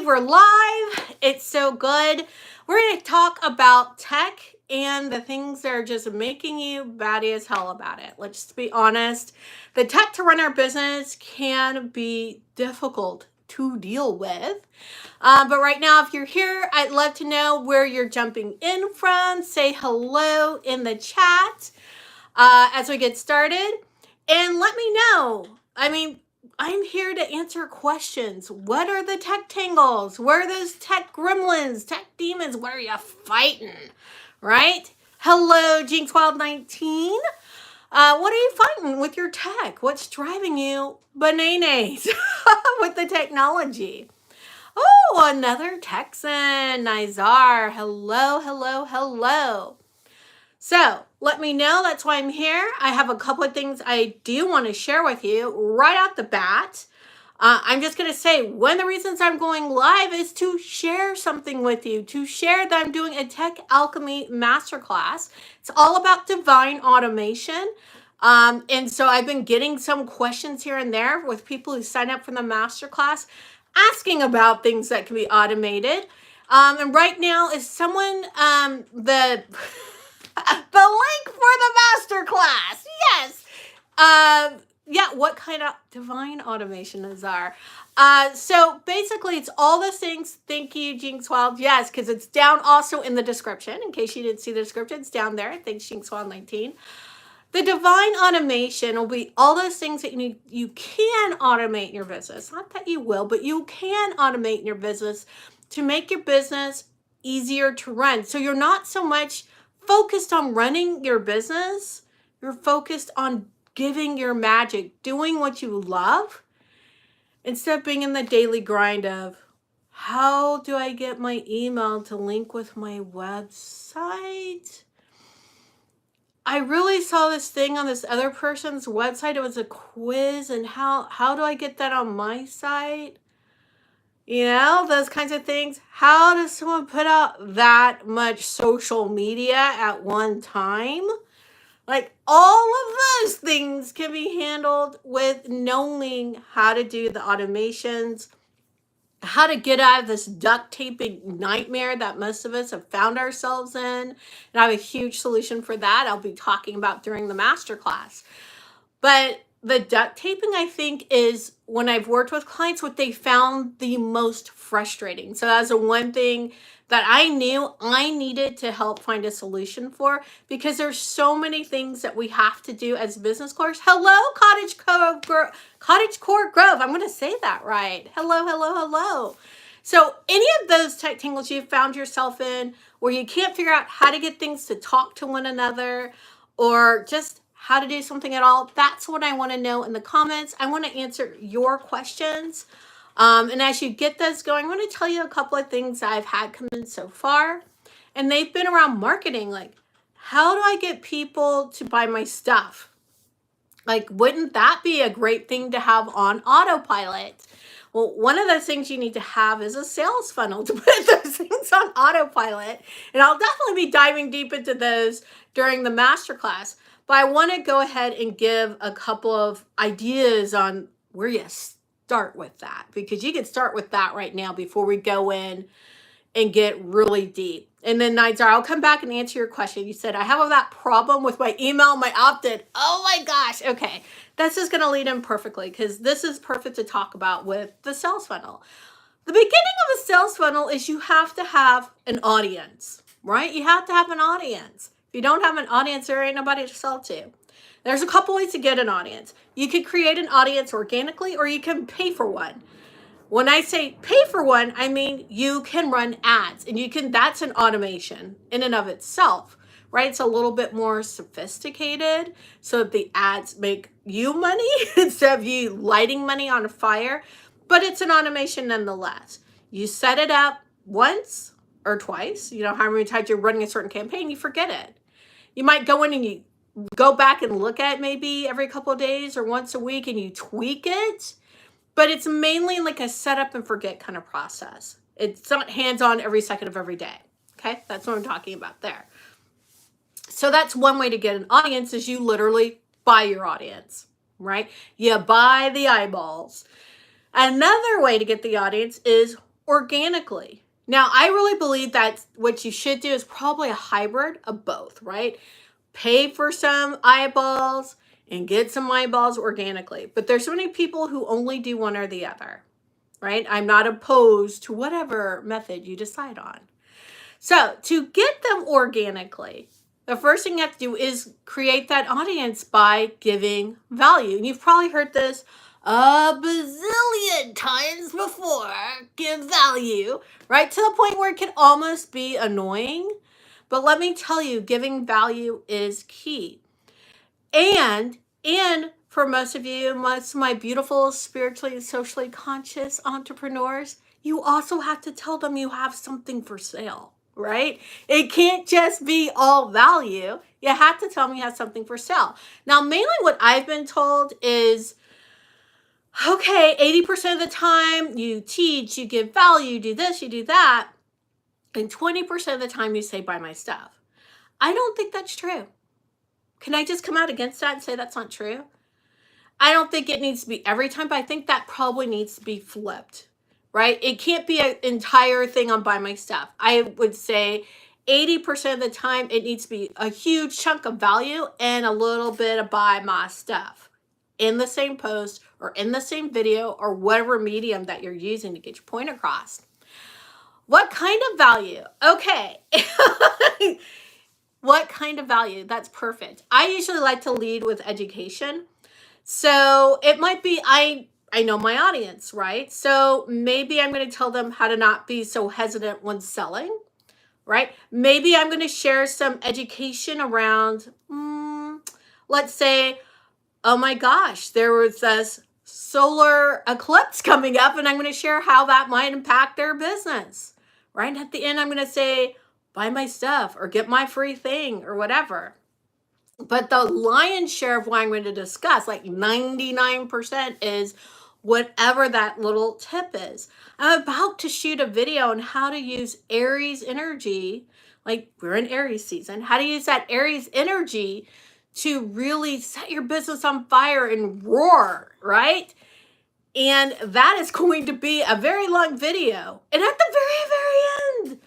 we're live. It's so good. We're going to talk about tech and the things that are just making you batty as hell about it. Let's just be honest. The tech to run our business can be difficult to deal with. But right now, if you're here, I'd love to know where you're jumping in from. Say hello in the chat as we get started. And let me know. I'm here to answer questions. What are the tech tangles? Where are those tech gremlins, tech demons? What are you fighting? Right? Hello, JinxWild19. What are you fighting with your tech? What's driving you bananas with the technology? Oh, another Texan, Nizar. Hello, hello, hello. So let me know. That's why I'm here. I have a couple of things I do want to share with you right off the bat. I'm just going to say one of the reasons I'm going live is to share something with you, to share that I'm doing a Tech Alchemy Masterclass. It's all about divine automation. And so I've been getting some questions here and there with people who sign up for the Masterclass asking about things that can be automated. And right now is someone, the link for the masterclass. Yes. Yeah, what kind of divine automation is there? So basically it's all those things. Thank you, JinxWild. Yes, because it's down also in the description. In case you didn't see the description, it's down there. Thanks, JinxWild19. The divine automation will be all those things that you can automate in your business. Not that you will, but you can automate in your business to make your business easier to run. So you're not so much focused on running your business. You're focused on giving your magic, doing what you love, instead of being in the daily grind of, how do I get my email to link with my website? I really saw this thing on this other person's website. It was a quiz, and how do I get that on my site? You know, those kinds of things. How does someone put out that much social media at one time? Like, all of those things can be handled with knowing how to do the automations, how to get out of this duct taping nightmare that most of us have found ourselves in. And I have a huge solution for that I'll be talking about during the masterclass. But the duct taping, I think, is when I've worked with clients, what they found the most frustrating. So that's the one thing that I knew I needed to help find a solution for, because there's so many things that we have to do as business course. Hello, Cottage Core Grove. I'm going to say that right. Hello, hello, hello. So any of those tech tangles you've found yourself in where you can't figure out how to get things to talk to one another, or just how to do something at all, that's what I want to know in the comments. I want to answer your questions. And as you get those going, I want to tell you a couple of things I've had come in so far. And they've been around marketing. Like, how do I get people to buy my stuff? Like, wouldn't that be a great thing to have on autopilot? Well, one of those things you need to have is a sales funnel to put those things on autopilot. And I'll definitely be diving deep into those during the masterclass. But I want to go ahead and give a couple of ideas on where you start with that, because you can start with that right now before we go in and get really deep. And then Nizar, I'll come back and answer your question. You said, I have that problem with my email, my opt-in. Oh my gosh. Okay. This is going to lead in perfectly, because this is perfect to talk about with the sales funnel. The beginning of a sales funnel is you have to have an audience, right? You have to have an audience. If you don't have an audience, there ain't nobody to sell to. There's a couple ways to get an audience. You can create an audience organically, or you can pay for one. When I say pay for one, I mean you can run ads, and that's an automation in and of itself, right? It's a little bit more sophisticated, so that the ads make you money instead of you lighting money on a fire, but it's an automation nonetheless. You set it up once or twice, you know, how many times you're running a certain campaign, you forget it. You might go in and you go back and look at it maybe every couple of days or once a week, and you tweak it. But it's mainly like a set up and forget kind of process. It's not hands-on every second of every day. Okay, that's what I'm talking about there. So that's one way to get an audience, is you literally buy your audience, right? You buy the eyeballs. Another way to get the audience is organically. Now, I really believe that what you should do is probably a hybrid of both, right? Pay for some eyeballs and get some eyeballs organically. But there's so many people who only do one or the other, right? I'm not opposed to whatever method you decide on. So to get them organically, the first thing you have to do is create that audience by giving value. And you've probably heard this a bazillion times before. Give value, right? To the point where it can almost be annoying. But let me tell you, giving value is key. And for most of you, most of my beautiful, spiritually and socially conscious entrepreneurs, you also have to tell them you have something for sale, right? It can't just be all value. You have to tell them you have something for sale. Now, mainly what I've been told is, okay, 80% of the time you teach, you give value, you do this, you do that. And 20% of the time you say, buy my stuff. I don't think that's true. Can I just come out against that and say that's not true? I don't think it needs to be every time, but I think that probably needs to be flipped, right? It can't be an entire thing on buy my stuff. I would say 80% of the time it needs to be a huge chunk of value and a little bit of buy my stuff in the same post or in the same video or whatever medium that you're using to get your point across. What kind of value? Okay. What kind of value? That's perfect. I usually like to lead with education. So it might be, I know my audience, right? So maybe I'm going to tell them how to not be so hesitant when selling, right? Maybe I'm going to share some education around, let's say, oh my gosh, there was this solar eclipse coming up and I'm going to share how that might impact their business, right? And at the end, I'm going to say, buy my stuff or get my free thing or whatever. But the lion's share of what I'm going to discuss, like 99%, is whatever that little tip is. I'm about to shoot a video on how to use Aries energy, like we're in Aries season, how to use that Aries energy to really set your business on fire and roar, right? And that is going to be a very long video. And at the very, very end,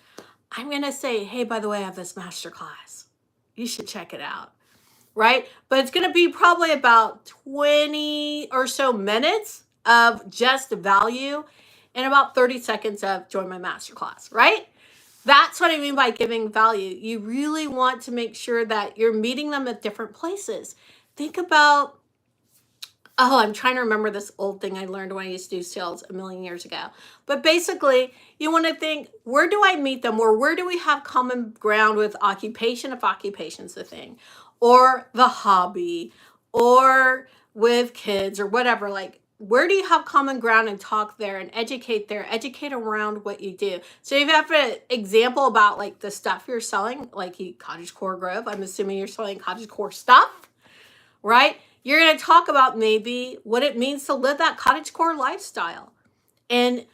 I'm going to say, hey, by the way, I have this masterclass. You should check it out, right? But it's going to be probably about 20 or so minutes of just value and about 30 seconds of join my masterclass, right? That's what I mean by giving value. You really want to make sure that you're meeting them at different places. Think about, I'm trying to remember this old thing I learned when I used to do sales a million years ago. But basically, you want to think, where do I meet them? Or where do we have common ground with occupation, if occupation's the thing, or the hobby, or with kids, or whatever? Like, where do you have common ground and talk there and educate there, educate around what you do? So if you have an example about like the stuff you're selling, like Cottagecore Grove, I'm assuming you're selling cottagecore stuff, right? You're going to talk about maybe what it means to live that cottagecore lifestyle and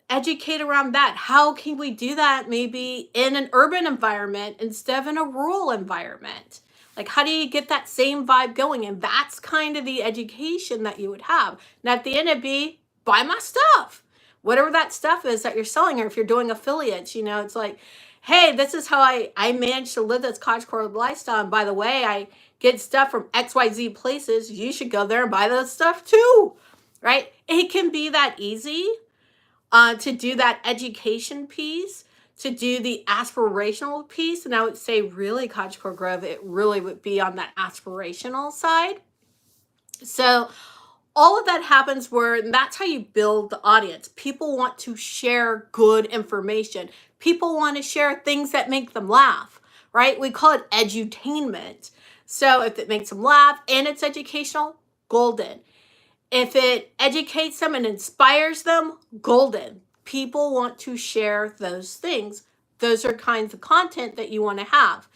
educate around that. How can we do that maybe in an urban environment instead of in a rural environment? Like, how do you get that same vibe going? And that's kind of the education that you would have. And at the end, it'd be, buy my stuff. Whatever that stuff is that you're selling, or if you're doing affiliates, it's like, hey, this is how I managed to live this cottagecore lifestyle. And by the way, I get stuff from XYZ places. You should go there and buy that stuff too, right? It can be that easy to do that education piece, to do the aspirational piece. And I would say really Cottagecore Grove, it really would be on that aspirational side. So all of that happens where that's how you build the audience. People want to share good information. People want to share things that make them laugh, right? We call it edutainment. So if it makes them laugh and it's educational, golden. If it educates them and inspires them, golden. People want to share those things. Those are kinds of content that you want to have.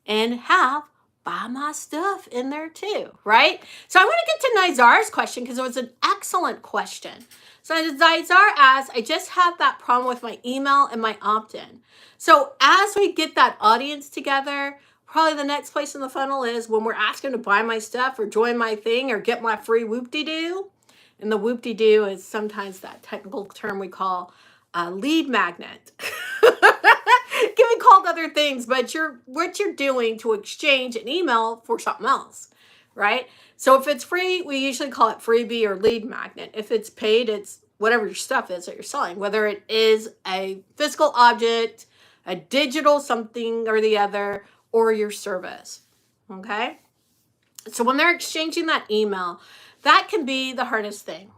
And have buy my stuff in there too, right? So I'm going to get to Nizar's question because it was an excellent question. So Nizar asks, I just have that problem with my email and my opt-in. So as we get that audience together, probably the next place in the funnel is when we're asking to buy my stuff or join my thing or get my free whoop-de-doo. And the whoop-de-doo is sometimes that technical term we call a lead magnet. It can be called other things, but what you're doing to exchange an email for something else, right? So if it's free, we usually call it freebie or lead magnet. If it's paid, it's whatever your stuff is that you're selling, whether it is a physical object, a digital something or the other, or your service. Okay? So when they're exchanging that email, that can be the hardest thing,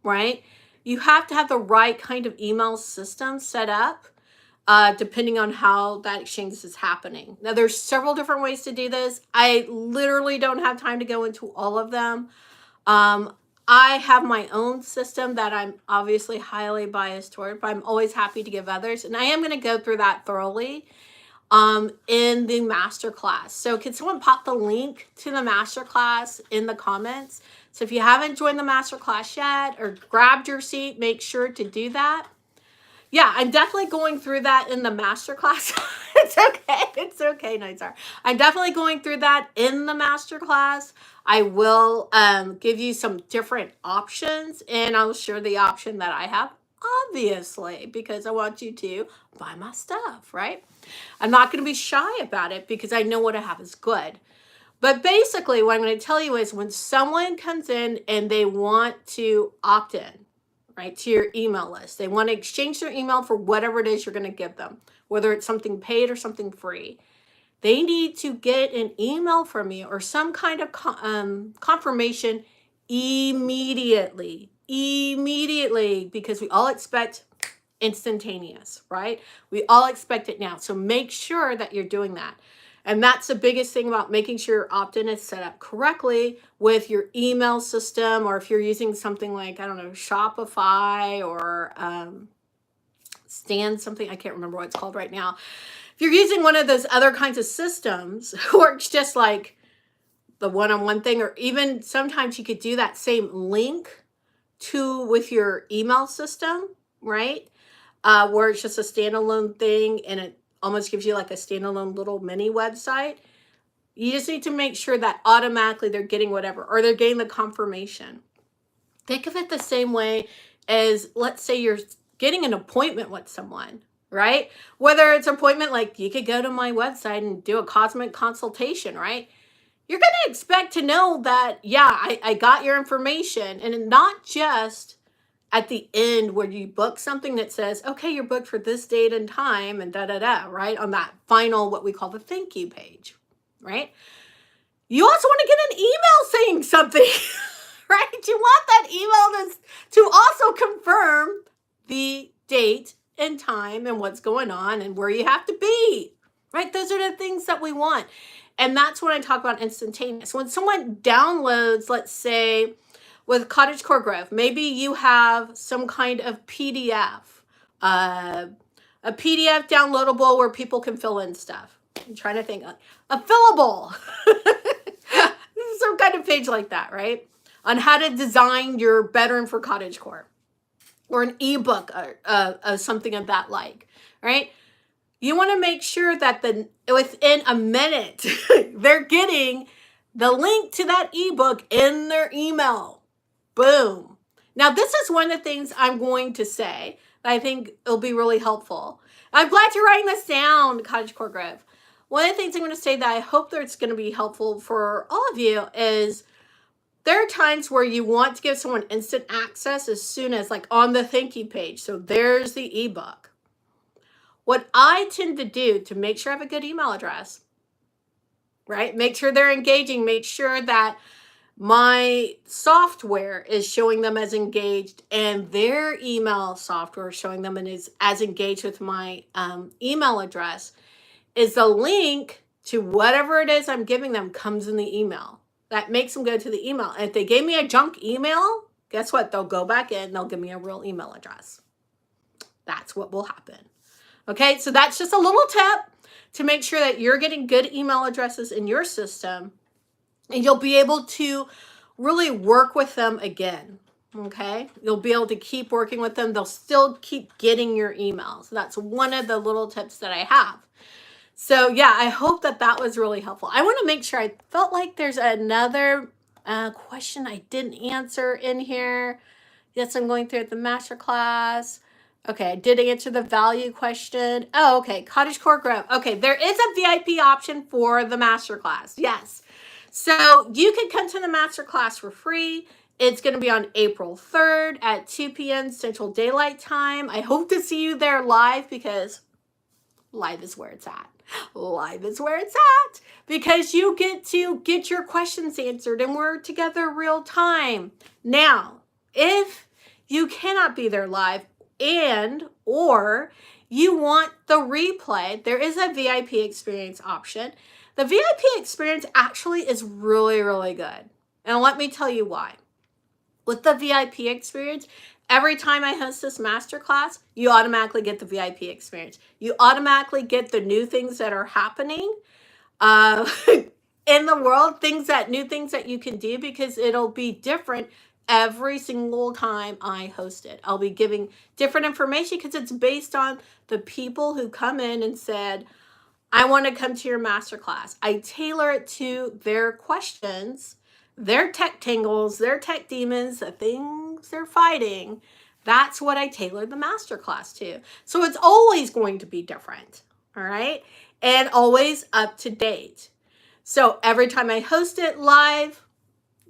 right? You have to have the right kind of email system set up, depending on how that exchange is happening. Now, there's several different ways to do this. I literally don't have time to go into all of them. I have my own system that I'm obviously highly biased toward, but I'm always happy to give others. And I am going to go through that thoroughly in the masterclass. So can someone pop the link to the masterclass in the comments? So if you haven't joined the masterclass yet or grabbed your seat, make sure to do that. Yeah, I'm definitely going through that in the masterclass. It's okay. It's okay, Nightstar. I'm definitely going through that in the masterclass. I will give you some different options, and I'll share the option that I have, obviously, because I want you to buy my stuff, right? I'm not going to be shy about it because I know what I have is good. But basically, what I'm going to tell you is when someone comes in and they want to opt in, right, to your email list, they want to exchange their email for whatever it is you're going to give them, whether it's something paid or something free. They need to get an email from you or some kind of confirmation immediately, because we all expect instantaneous, right? We all expect it now. So make sure that you're doing that. And that's the biggest thing about making sure your opt-in is set up correctly with your email system, or if you're using something like, I don't know, Shopify or Stand something, I can't remember what it's called right now. If you're using one of those other kinds of systems, works just like the one-on-one thing, or even sometimes you could do that same link with your email system, right? Where it's just a standalone thing and it almost gives you like a standalone little mini website. You just need to make sure that automatically they're getting whatever, or they're getting the confirmation. Think of it the same way as, let's say you're getting an appointment with someone, right? Whether it's an appointment, like you could go to my website and do a cosmetic consultation, right? You're going to expect to know that, yeah, I got your information, and not just at the end where you book something that says, okay, you're booked for this date and time and right? On that final, what we call the thank you page, right? You also want to get an email saying something, right? You want that email to also confirm the date and time and what's going on and where you have to be, right? Those are the things that we want. And that's when I talk about instantaneous. When someone downloads, let's say, with Cottagecore Growth, maybe you have some kind of PDF, a PDF downloadable where people can fill in stuff. I'm trying to think, a fillable, some kind of page like that, right? On how to design your bedroom for Cottagecore, or an ebook or something of that like, right? You want to make sure that within a minute, they're getting the link to that ebook in their email. Boom. Now, this is one of the things I'm going to say that I think will be really helpful. I'm glad you're writing this down, Cottagecore Grove. One of the things I'm going to say that I hope that it's going to be helpful for all of you is there are times where you want to give someone instant access as soon as, like, on the thank you page. So there's the ebook. What I tend to do to make sure I have a good email address, right? Make sure they're engaging, make sure that my software is showing them as engaged and their email software is showing them and is as engaged with my email address, is the link to whatever it is I'm giving them comes in the email. That makes them go to the email. And if they gave me a junk email, guess what? They'll go back in, they'll give me a real email address. That's what will happen. Okay, so that's just a little tip to make sure that you're getting good email addresses in your system, and you'll be able to really work with them again. Okay, you'll be able to keep working with them. They'll still keep getting your emails. So that's one of the little tips that I have. So yeah, I hope that that was really helpful. I want to make sure, I felt like there's another question I didn't answer in here. Yes, I'm going through the masterclass. Okay, I did answer the value question. Oh, okay. Cottagecore Grove. Okay, there is a VIP option for the masterclass. Yes. So you can come to the masterclass for free. It's going to be on April 3rd at 2 p.m. Central Daylight Time. I hope to see you there live because live is where it's at. Live is where it's at because you get to get your questions answered and we're together real time. Now, if you cannot be there live or you want the replay, there is a VIP experience option. The VIP experience actually is really, really good. And let me tell you why. With the VIP experience, every time I host this masterclass, you automatically get the VIP experience. You automatically get the new things that are happening in the world, new things that you can do because it'll be different every single time I host it. I'll be giving different information because it's based on the people who come in and said, I want to come to your masterclass. I tailor it to their questions, their tech tangles, their tech demons, the things they're fighting. That's what I tailor the masterclass to. So it's always going to be different, all right? And always up to date. So every time I host it live,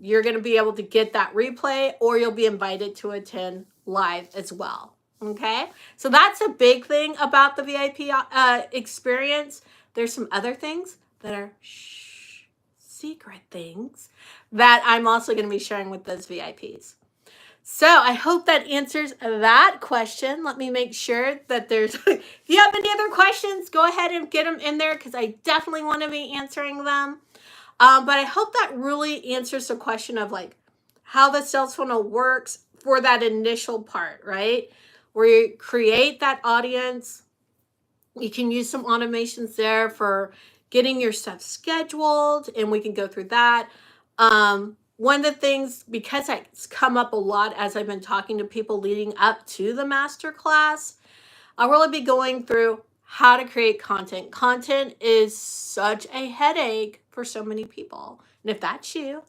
you're going to be able to get that replay or you'll be invited to attend live as well. Okay, so that's a big thing about the VIP experience. There's some other things that are secret things that I'm also going to be sharing with those VIPs. So I hope that answers that question. Let me make sure that there's, if you have any other questions, go ahead and get them in there because I definitely want to be answering them. But I hope that really answers the question of like how the sales funnel works for that initial part, right? Where you create that audience. You can use some automations there for getting your stuff scheduled, and we can go through that. One of the things, because it's come up a lot as I've been talking to people leading up to the masterclass, I'll really be going through how to create content. Content is such a headache for so many people. And if that's you,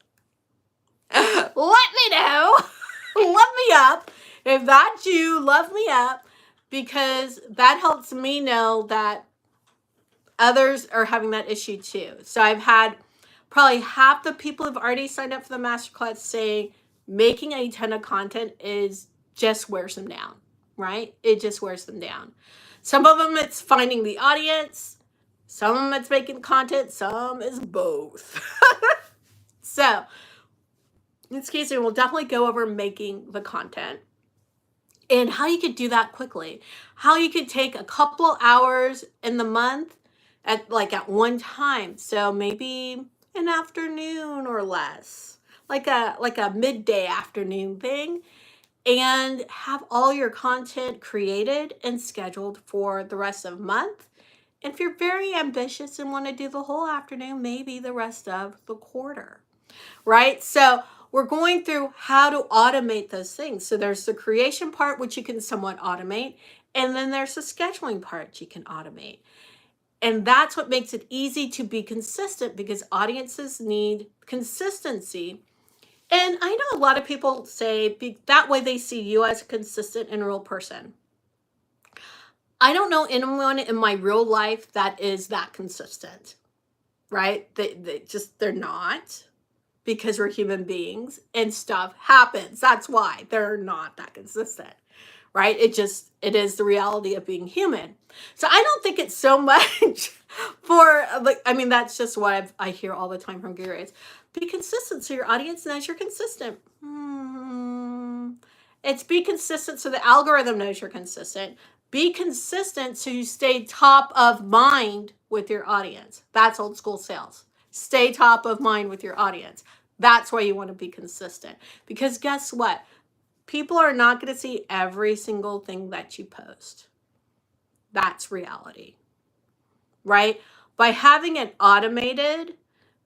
let me know. Love me up. If that's you, love me up because that helps me know that others are having that issue too. So I've had probably half the people who've already signed up for the masterclass saying making a ton of content just wears them down, right? It just wears them down. Some of them it's finding the audience, some of them it's making content, some is both. So in this case, we'll definitely go over making the content and how you could do that quickly. How you could take a couple hours in the month at one time. So maybe an afternoon or less, like a midday afternoon thing, and have all your content created and scheduled for the rest of the month. And if you're very ambitious and want to do the whole afternoon, maybe the rest of the quarter, right? So we're going through how to automate those things. So there's the creation part, which you can somewhat automate. And then there's the scheduling part you can automate. And that's what makes it easy to be consistent because audiences need consistency. And I know a lot of people say that way they see you as a consistent and real person. I don't know anyone in my real life that is that consistent, right? They're not, because we're human beings and stuff happens. That's why they're not that consistent, right? It is the reality of being human. So I don't think it's so much for that's just what I hear all the time from gurus. Be consistent so your audience knows you're consistent. It's be consistent so the algorithm knows you're consistent. Be consistent so you stay top of mind with your audience. That's old school sales. Stay top of mind with your audience. That's why you want to be consistent. Because guess what? People are not going to see every single thing that you post. That's reality, right? By having it automated,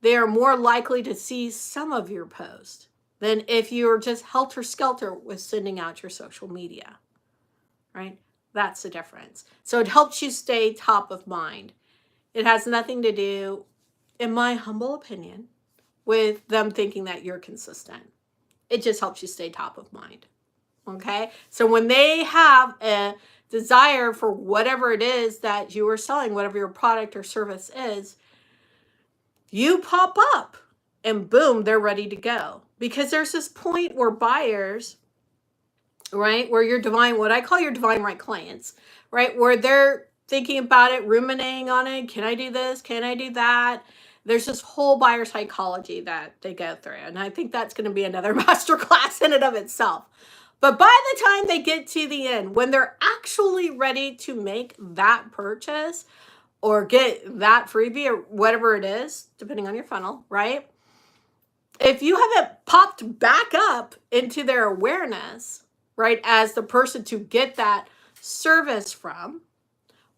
they are more likely to see some of your posts than if you're just helter-skelter with sending out your social media, right? That's the difference. So it helps you stay top of mind. It has nothing to do, in my humble opinion, with them thinking that you're consistent. It just helps you stay top of mind. Okay. So when they have a desire for whatever it is that you are selling, whatever your product or service is, you pop up and boom, they're ready to go. Because there's this point where buyers, right, where your divine, what I call your divine right clients, right, where they're thinking about it, ruminating on it. Can I do this? Can I do that? There's this whole buyer psychology that they go through. And I think that's going to be another masterclass in and of itself. But by the time they get to the end, when they're actually ready to make that purchase or get that freebie or whatever it is, depending on your funnel, right? If you haven't popped back up into their awareness, right, as the person to get that service from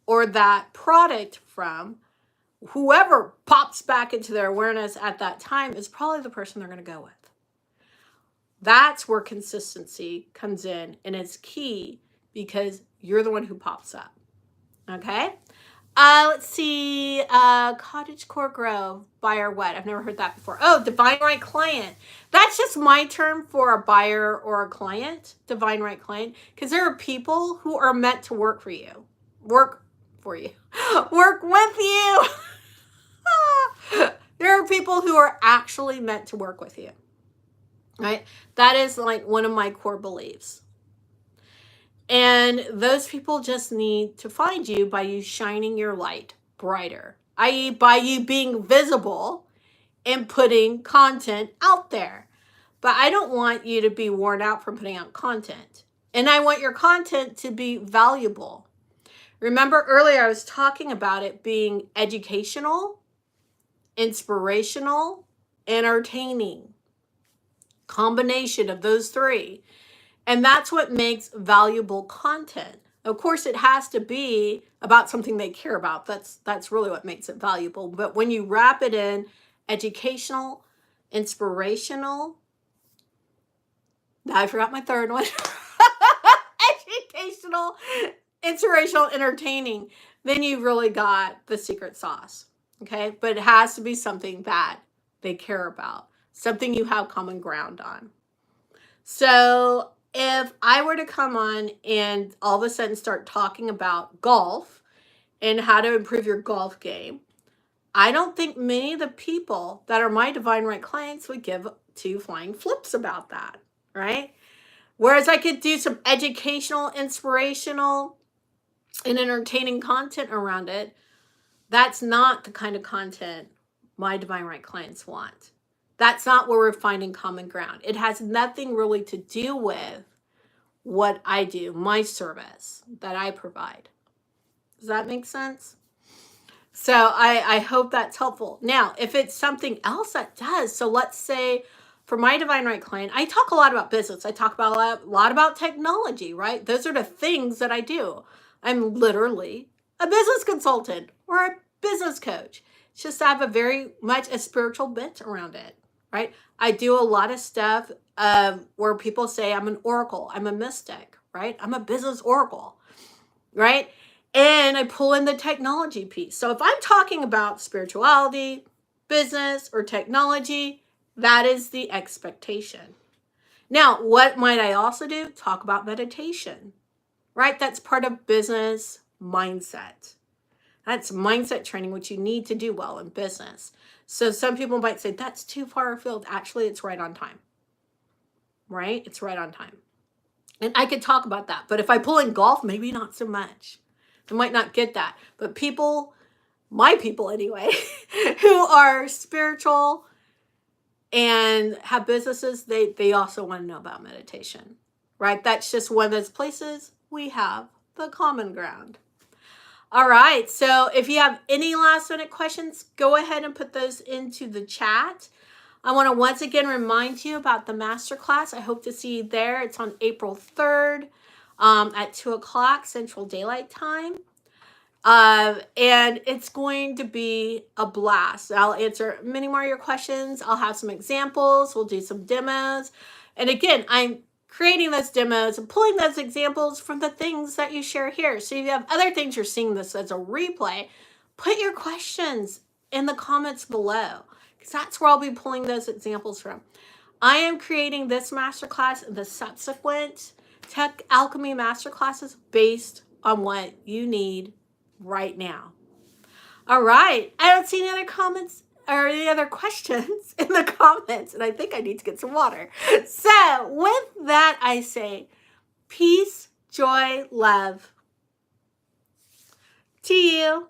or that product from, whoever pops back into their awareness at that time is probably the person they're going to go with. That's where consistency comes in, and it's key because you're the one who pops up. Okay? Let's see. Cottage Core Grove, buyer what? I've never heard that before. Oh, divine right client. That's just my term for a buyer or a client, divine right client, because there are people who are meant to work for you, work for you, work with you. There are people who are actually meant to work with you, right? That is like one of my core beliefs. And those people just need to find you by you shining your light brighter, i.e. by you being visible and putting content out there. But I don't want you to be worn out from putting out content. And I want your content to be valuable. Remember earlier I was talking about it being educational, inspirational, entertaining. Combination of those three. And that's what makes valuable content. Of course, it has to be about something they care about. That's really what makes it valuable. But when you wrap it in educational, inspirational, I forgot my third one. Educational, inspirational, entertaining, then you've really got the secret sauce. Okay? But it has to be something that they care about, something you have common ground on. So if I were to come on and all of a sudden start talking about golf and how to improve your golf game, I don't think many of the people that are my divine right clients would give two flying flips about that, right? Whereas I could do some educational, inspirational, and entertaining content around it. That's not the kind of content my divine right clients want. That's not where we're finding common ground. It has nothing really to do with what I do, my service that I provide. Does that make sense? So I hope that's helpful. Now, if it's something else that does, so let's say for my divine right client, I talk a lot about business. I talk about a lot about technology, right? Those are the things that I do. I'm literally a business consultant or a business coach. It's just I have a very much a spiritual bent around it, right? I do a lot of stuff where people say I'm an oracle, I'm a mystic, right? I'm a business oracle, right? And I pull in the technology piece. So if I'm talking about spirituality, business, or technology, that is the expectation. Now, what might I also do? Talk about meditation, right? That's part of business mindset. That's mindset training, which you need to do well in business. So some people might say, that's too far afield. Actually, it's right on time, right? It's right on time. And I could talk about that. But if I pull in golf, maybe not so much. I might not get that. But people, my people anyway, who are spiritual and have businesses, they also want to know about meditation, right? That's just one of those places we have the common ground. All right. So if you have any last minute questions, go ahead and put those into the chat. I want to once again remind you about the masterclass. I hope to see you there. It's on April 3rd at 2 o'clock Central Daylight Time. And it's going to be a blast. I'll answer many more of your questions. I'll have some examples. We'll do some demos. And again, I'm creating those demos and pulling those examples from the things that you share here. So if you have other things you're seeing this as a replay, put your questions in the comments below, because that's where I'll be pulling those examples from. I am creating this masterclass and the subsequent Tech Alchemy Masterclasses based on what you need right now. All right. I don't see any other comments or any other questions in the comments, and I think I need to get some water. So with that, I say peace, joy, love to you.